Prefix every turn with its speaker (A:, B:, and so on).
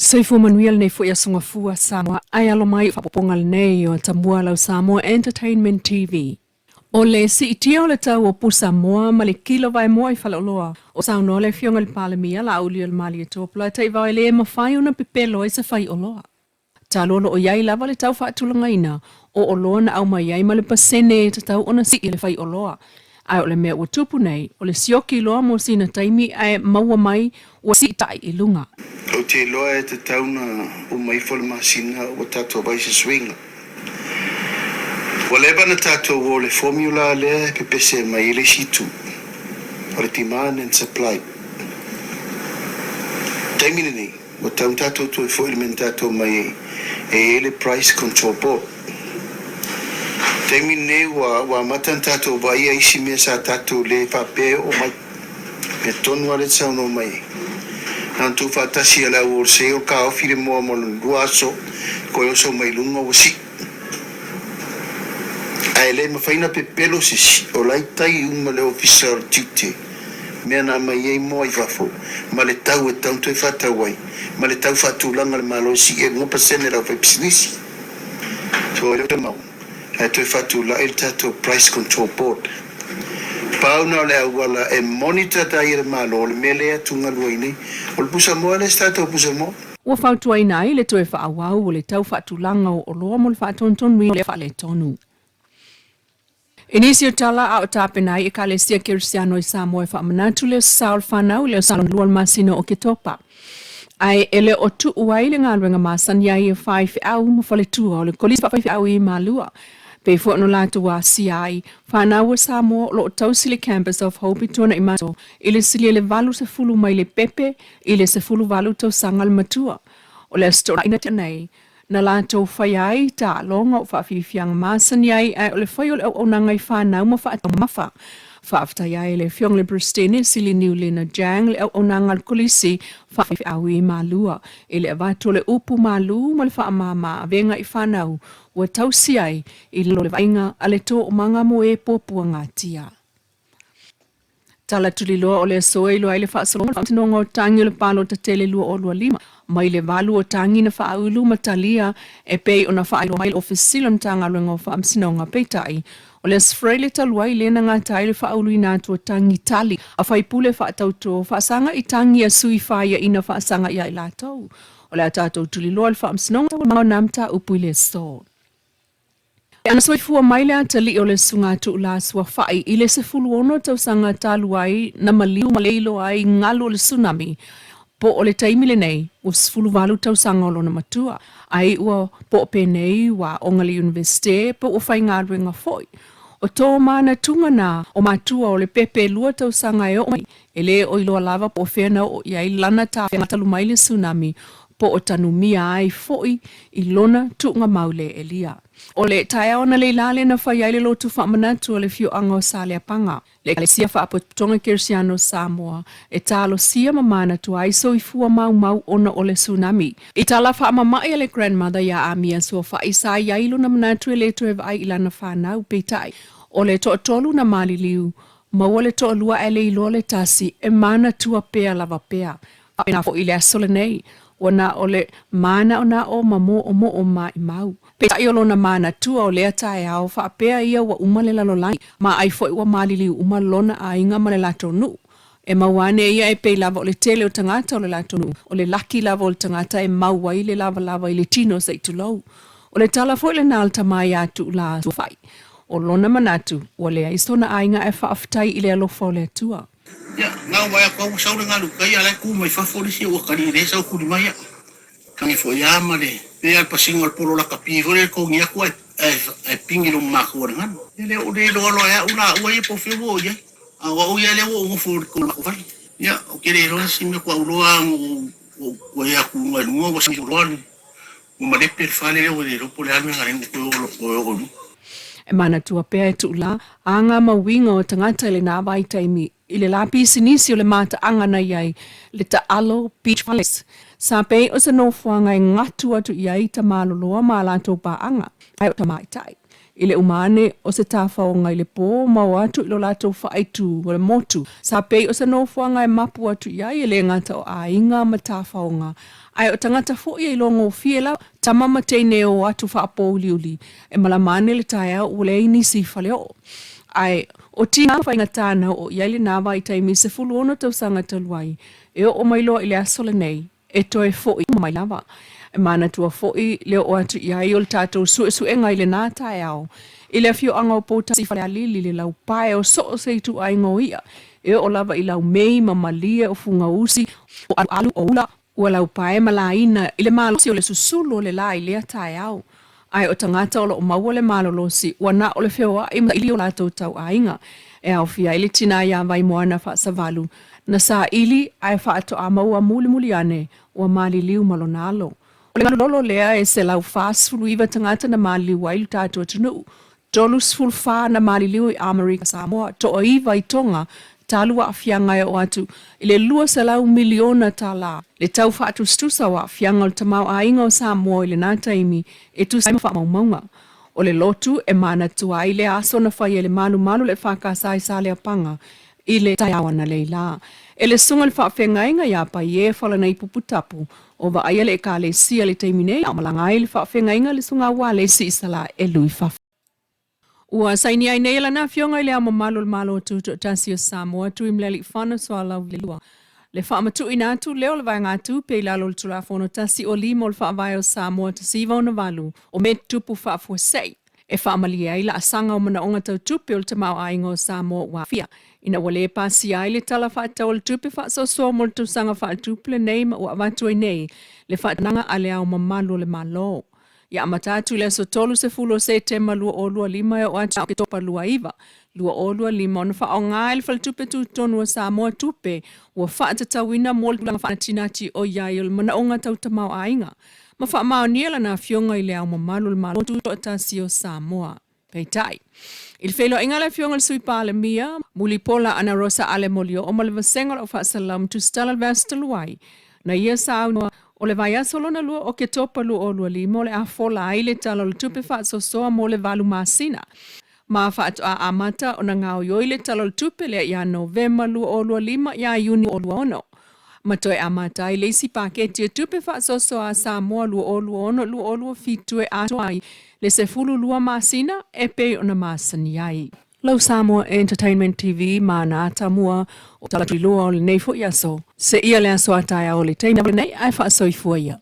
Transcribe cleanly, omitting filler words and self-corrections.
A: Soifua manuel nei fo ia songafua Samoa ai alo mai whapopongal nei o Atamua lau Samoa Entertainment TV. O le si itia o le tau o pu Samoa ma le kilo vai moa i whalaoloa. O sauno le fionga le palemia la auli o le mali e tōpula tai vai le ma whai una pipelo i sa whai oloa. Talolo o iai lava le tau whaatulanga ina o oloa na au mai iai ma le pasene e tau ona si i le whai oloa. Ai o le mea ua tupu nei, o le sioki loa mo sina taimi ai maua mai ua si tai i lunga.
B: O te loa e te tauna o mai whale masina o tatua vai se swinga. O leba na tatua o le formula le pepese mai le situ. O le demand and supply. Taimine nei, o tau tatua tu e fo elementato mai e ele price control board. Taimine wa matan tatua vai a isi mea sa tatua le pape o mai. Me tonu ale tsauno mai. Nantu fatasi ala urse o ka ofire mo mo luaso ko yo so mai lunga wasi ai le ma faina pe pelo si o lai tai un le officer duty me na mai e mo i fafo ma le tau e tanto e fata wai ma le tau fatu langa ma lo si e mo pasene ra fe business so le to mau ai to fatu la il tato price control board Pauna le wala e monitor tai malo le mele tunga luini o le pusa mo le stato pusa mo
A: Ua whautua ina le toe whaawau o le tau whaatulanga o loa mo le whaatonton wi le whaale tonu. Inisio tala a o tāpenai e ka le sia Kirisiano i Samoa e whaamanatu le saul whanau le o salon lual masino o ke topa. Ai ele o tu uai le ngāruenga masani ai e whaifi au ma whale tua o le kolisi whaifi au i malua. Pe fo no latu wa CI whanau o Samoa lo tau sili campus of Hope i tona i mato ile sili le valu se fulu mai le pepe ile se fulu valu tau sangal matua. O le stora ina tenei na latu whaiai ta longa o whaafifiang masani ai o le whai o le au nangai whanau ma whaatau mafa. Whaaftai ai le fiong le Bristene sili niu le na jang le au nangal kolisi whaafifi au i malua. Ile avato le upu malu ma le whaamama a venga i whanau ua tausi ai i lo le vainga a le tō o manga mo e pōpua ngātia. Tala tuli loa o le soa i loa i le whaasalonga whaatinonga o tangi o le palo ta tele lua o lua lima. Mai le valu o tangi na whaaulu matalia e pei o na whaailo mai le ofisilo na tanga luenga o whaamsinonga peitai. O le sfrele talua i lena ngātai le whaaulu i nātu o tangi tali. A whaipule whaatauto whaasanga i tangi a sui whaia ina whaasanga ia i lātou. O le atatou tuli loa le whaamsinonga o mao namta upu i le soa. Ana soifua mai le atali o le sungatu la sua fai i le se fuluono tau sanga talu ai na maliu maleilo ai ngalo le tsunami. Po o le taimile nei, o sfulu walu tau sanga o lona matua. Ai ua po penei wa ongali universite po o fai ngadwe nga foi. O tō mana tunga na o matua o le pepe lua tau sanga e o mai. Ele o iloa lava po whena o iai lana ta whenga mai le tsunami. Po o tanumia ai foi i lona tunga maule e lia. O le tae ona le lale na whai ai le lotu whaamanatu o le fiu anga o Salea Panga. Le kalesia whaapotonga Kirisiano Samoa e talo sia mamana tu ai so i fua mau ona o le tsunami. I tala whaamamai a le grandmother ia amia so whai sa iailu na manatu e le tuev ai ilana whanau peitai. O le to'atolu na mali liu, maua le to'alua e le ilo le tasi e mana tua pea lava pea. Pena fo i le asole nei. Wana o le mana ona o mamo o mo o mai mau. Peta i olona mana tua o lea tae au whaapea ia wa umale lalolai. Ma ai fo i wa malili umalona a inga ma le lato nu. E mawane ia e pei lava o le tele o tangata o le lato nu. O le laki lava o le tangata e maua i le lava i le tino sa i tulou. O le tala fo i le nalta mai atu la tuwhai. O lona manatu o lea istona a inga e whaaftai i le alofa o le atua.
C: Ya, ngau mai ako au saure ngā lukai alai ku mai whafolisi o kari re sau kuri mai a. Kangi fo ia male, pe al pasingo al polo la kapivo le ko ngia ku e pingi lo maku o ngano. Ele o le lo ya una ua ye po fio ya. A o ya le o ngofo ko maku fali. Ya, o kere ro si me ko uloa o ya ku ngai ngo o si lo ni. O male per fale le o le ro po le alme ngare ko o.
A: E mana tua pea e tula, anga mawinga o tangata le nā vai taimi. I le lapi sinisi o le mata angana iai, le ta alo beach palace. Sa pei o sa nofuanga e ngatu atu iai ta maloloa ma lato pa anga. Ai o ta mai tai. i le umane o se tāwhaonga i le pō mau atu i lo lātou whaaitu o le motu. Sa pei o se nofuanga e mapu atu iai e le ngata o a inga ma tāwhaonga. Ai o tangata fo i longo fiela tamama teine o atu whaapo uliuli e malamane le taia o le inisi whaleo. Ai o tina whainga tāna o iai le nawa i taimi se fulu ono tau sanga taluai e o mailo i le asole nei e toe fo i mai lava. E mana tua fo i leo o atu iai o le tātou sue ngai le nā tae au. I le fio anga o pōta si whale alili le lau pae o so se tu ai ngō ia. E o lava i lau mei mamalia o funga usi o alu o ula. Ua lau pae malaina i le malosi o le susulu o le la i lea tae au. Ai o tangata o lo maua le malolosi, ua na o le whioa i ili o lātou tau ainga. E au fia ili tina ia vai moana wha savalu. Na sa ili ai wha ato a maua muli ane, ua mali liu malonalo. O le malolo lea e se lau fast fulu iwa tangata na mali liu wailu tātou atunu. Dolus fulu wha na mali liu i Amerika Samoa, to o iwa i tonga, talua a fianga e o atu, i le lua se lau miliona ta la. Le tau wha atu stusa wa fianga o tamau a inga o Samoa i le nātaimi, e tu saima wha maumaunga. O le lotu e mana tua i le aso na whai e le malu le whakasai sa le apanga, i le taiawa na leila. E le sunga le whawhenga inga ia pa i e whala na ipuputapu, o wa aia le e ka le sia le teimine, a malanga i le whawhenga inga le sunga wa le si isala e lui whawhenga. Ua saini ai nei lana fionga i le ama malo tutu tasi o Samoa tu imleli whana so alau Leilua. Le whaamatu inatu leo le vai ngātu pe lalo le tulafono tasi o limo le whaavai o Samoa ta siva o na walu o me tupu whaafua sei. E whaamali ai la asanga o mana onga tau tupe o le tamau ainga o Samoa wafia. Ina wale e pasi ai le tala whaatau le tupe whaasosoa mo le tausanga whaatupe le nei ma ua watu ai nei le whaatananga ale au mamalu le malo. Ya matatu le so tolu se fulo se te malua o lua lima o ata ke topa lua iwa. Lua o lua lima ona wha o ngai le whal tupe tu tonu o Samoa tupe ua wha atatawina mo le kulanga wha tinati o iai o le mana onga tau tamau ainga. Ma wha mao niela na fionga i le au mamalu le malo tu atasi o Samoa. Peitai. Il felo inga le fionga le sui pale mia, muli pola ana rosa ale molio o male vasenga o wha salam tu stala vesta luai. Na ia sa o le vai asolo na lua o ke topa lua o lua lima o le a fola ai le tala le tupe wha so soa mo le valu masina. Ma wha atu a amata o na ngao yoi le tala le tupe le ia Novemba lua o lua lima ia Juni o lua ono. Ma toi amata ai le isi paketi e tupe wha so soa Samoa lua o lua ono lua o lua fitu e ato ai le se fulu lua masina e pe o na masani ai. Lau Samoa Entertainment TV ma na Atamua o tala tuilua o le nei fo iaso. Se ia le aso ataya o le teina nei ai wha soifua ia.